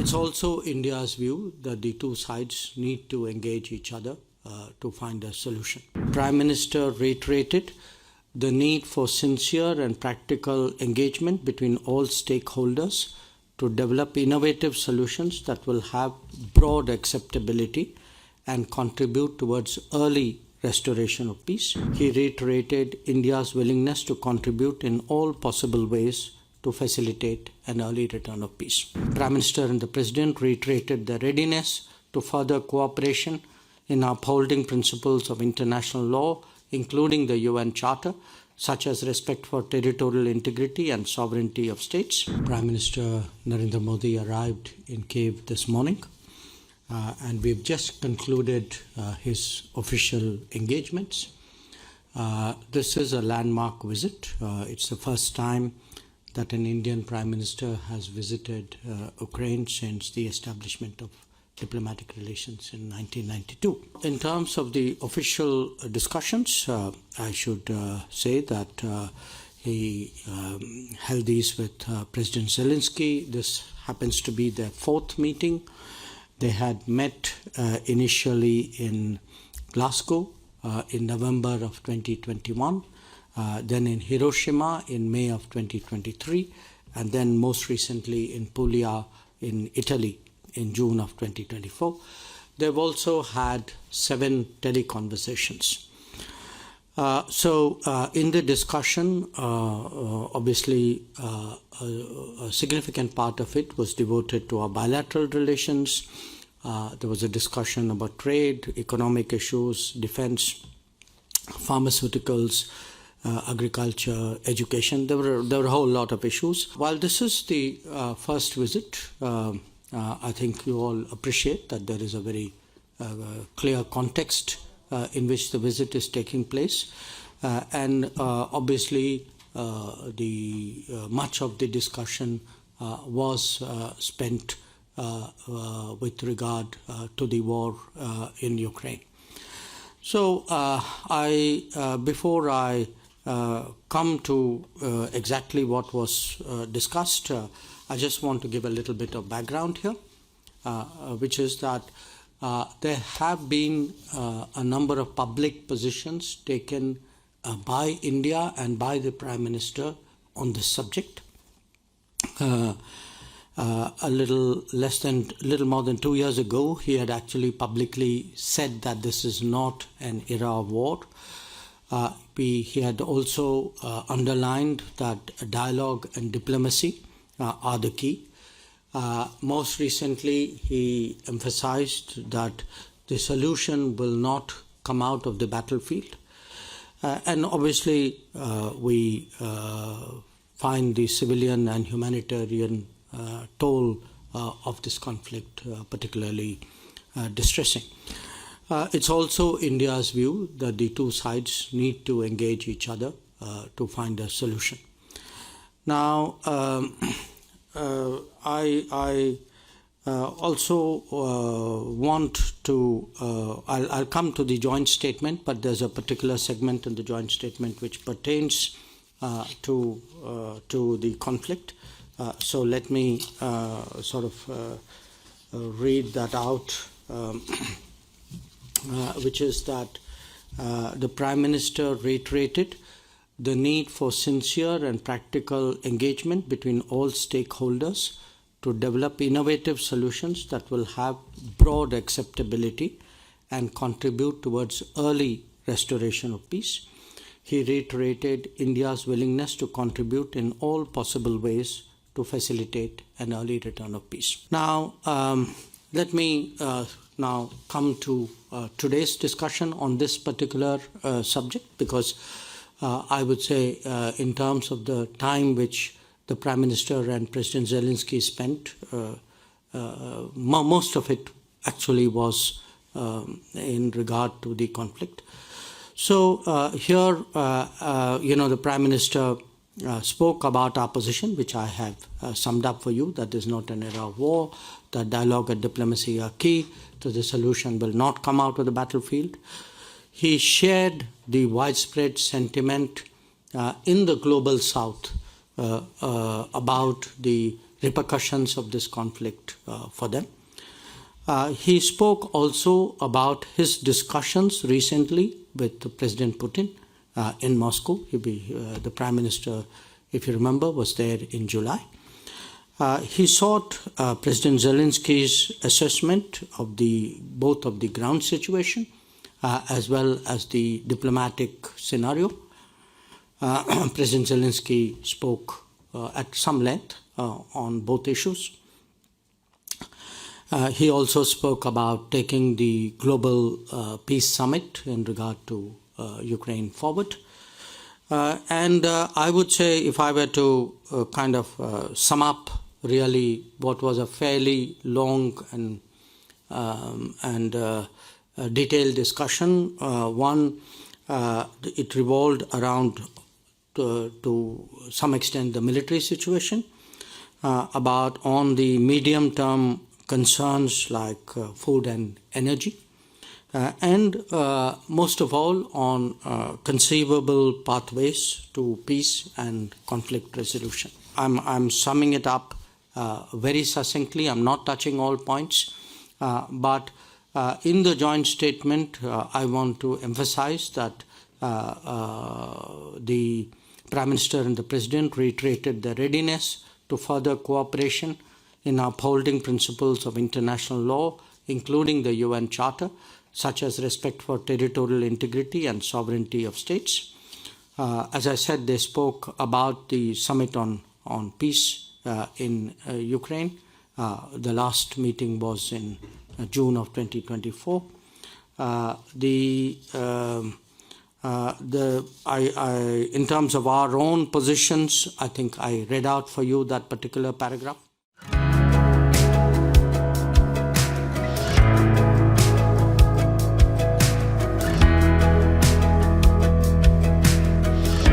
It's also India's view that the two sides need to engage each other to find a solution. Prime Minister reiterated the need for sincere and practical engagement between all stakeholders to develop innovative solutions that will have broad acceptability and contribute towards early restoration of peace. He reiterated India's willingness to contribute in all possible ways to facilitate an early return of peace. Prime Minister and the President reiterated their readiness to further cooperation in upholding principles of international law, including the UN Charter, such as respect for territorial integrity and sovereignty of states. Prime Minister Narendra Modi arrived in Kiev this morning, and we've just concluded his official engagements. This is a landmark visit. It's the first time that an Indian Prime Minister has visited Ukraine since the establishment of diplomatic relations in 1992. In terms of the official discussions, I should say that he held these with President Zelenskyy. This happens to be their fourth meeting. They had met initially in Glasgow in November of 2021, then in Hiroshima in May of 2023, and then most recently in Puglia in Italy in June of 2024. They've also had 7 teleconversations. In the discussion, obviously a significant part of it was devoted to our bilateral relations. There was a discussion about trade, economic issues, defense, pharmaceuticals, agriculture, education. There were a whole lot of issues. While this is the first visit, I think you all appreciate that there is a very clear context in which the visit is taking place, and obviously much of the discussion was spent with regard to the war in Ukraine. So before I come to exactly what was discussed, I just want to give a little bit of background here, which is that there have been a number of public positions taken by India and by the Prime Minister on this subject. A little more than 2 years ago, he had actually publicly said that this is not an era of war. He had also underlined that dialogue and diplomacy are the key. Most recently, he emphasized that the solution will not come out of the battlefield. And obviously, we find the civilian and humanitarian toll of this conflict particularly distressing. It's also India's view that the two sides need to engage each other to find a solution. Now, I also want to, I'll come to the joint statement, but there's a particular segment in the joint statement which pertains to the conflict. So let me read that out, which is that the Prime Minister reiterated the need for sincere and practical engagement between all stakeholders to develop innovative solutions that will have broad acceptability and contribute towards early restoration of peace. He reiterated India's willingness to contribute in all possible ways to facilitate an early return of peace. Now, let me now come to today's discussion on this particular subject, because I would say in terms of the time which the Prime Minister and President Zelenskyy spent, most of it actually was in regard to the conflict. So here, the Prime Minister spoke about our position, which I have summed up for you, that is not an era of war, that dialogue and diplomacy are key, that the solution will not come out of the battlefield. He shared the widespread sentiment in the global south about the repercussions of this conflict for them. He spoke also about his discussions recently with President Putin in Moscow. The Prime Minister, if you remember, was there in July. He sought President Zelenskyy's assessment of both of the ground situation as well as the diplomatic scenario. President Zelenskyy spoke at some length on both issues. He also spoke about taking the global peace summit in regard to Ukraine forward. And I would say, if I were to kind of sum up really what was a fairly long and detailed discussion, it revolved around to some extent the military situation, about on the medium-term concerns like food and energy, and most of all on conceivable pathways to peace and conflict resolution. I'm summing it up very succinctly. I'm not touching all points, but in the joint statement, I want to emphasize that the Prime Minister and the President reiterated their readiness to further cooperation in upholding principles of international law, including the UN Charter, such as respect for territorial integrity and sovereignty of states. As I said, they spoke about the summit on peace in Ukraine. The last meeting was in June of 2024. In terms of our own positions, I think I read out for you that particular paragraph.